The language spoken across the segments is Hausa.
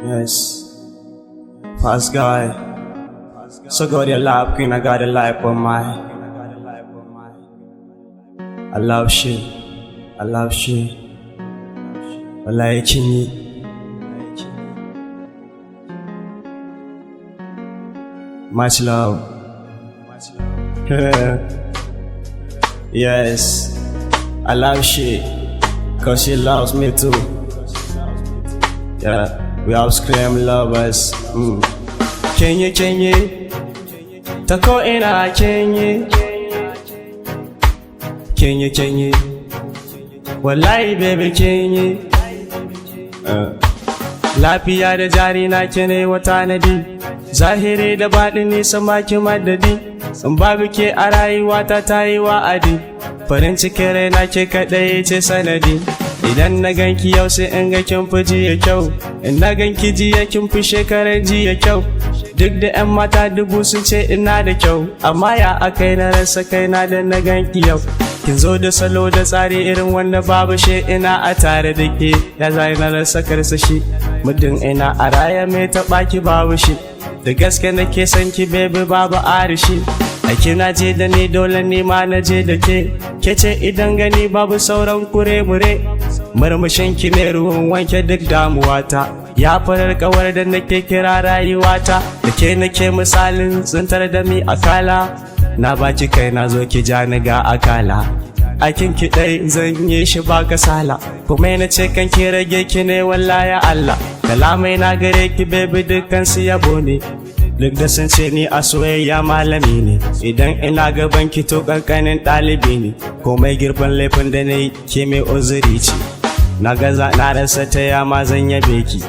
Yes, fast guy. So got your life, queen, I got a life on mine. I love shit, I love shit. I like Kinyi. Much love. Yes, I love shit, cause she loves me too. Yeah, we all scream lovers. Kinyi, Kinyi, tako ina Kinyi. Kinyi, Kinyi, wallahi baby Kinyi. Lafiya da jari na kine wata nadi, zahiri da baɗini sama ki madadi. In babu ke a rayuwata ta yi wa'adi, farin cikin raina ke kaɗai ce sanadi. Idan na ganki yau sai in ga kin fi jiya kyau, in na ganki jiya kin fi shekarar jiya kyau. Duk da 'yan mata dubu sun ce ina da kyau, amma ya akai na rasa kaina da na ganki yau. Kin zo da salo da tsari irin wanda babu shi, ina a tare da ke ya zai na rasa karsashi. Muddin ina a raya mai taɓa ki babu shi, da gaske nake son ki baby babu arishi. Aiki na je da ni dole ni ma na je da ke, ke ce idan gani babu sauran kure-mure. Murmushin ki ne ruwan wanke duk damuwata, ya farar kawar da nake kira rayuwata. Da ke nake misalin tsintar da mi akala, na baki kai na zo ki ja ni ga akala. Aikin ki ɗai zan yi shi ba kasala, kuma na ce kan ki rage ki ne wallahi Allah. Kalamai na gare ki baby dukkan su yabo ne, duk da sun ce ni a soyayya malami ne. Idan ina gaban ki to kankanin ɗalibi ne, komai girban laifin da na yi ke mai uzuri ce. Na gaza na rasa ta yama zan yabe ki,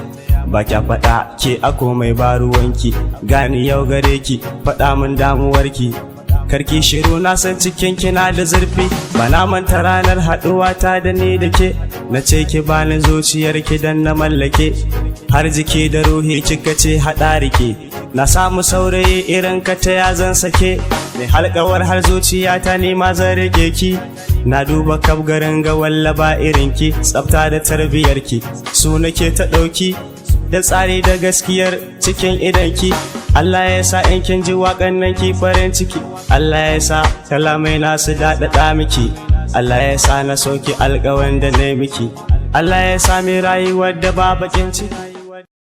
ba kya faɗa ke a komai ba ruwanki. Gani yau gare ki faɗa min damuwarki, karki shiru na san cikin kina da zurfi. Ba na manta ranar haɗuwa ta da ni da ke, na ce ki bani zuciyar ki dan na mallake. Har jiki da ruhi kika ce haɗa rike, na samu saurayi irin ka ta ya zan sake. Mai halkawar har zuciya ta nema zan rage ki, na duba kaf garin ga wallaba irin ki. Tsafta da tarbiyar ki su nake ta ɗauki, da tsari da gaskiyar cikin idanki. Allah ya sa in kin ji waƙan nan ki farin ciki, Allah ya sa kalamai nasu daɗaɗa miki, Allah ya sa na soki alƙawarin da na miki, Allah ya sa mi rayuwar da ba bakin ciki.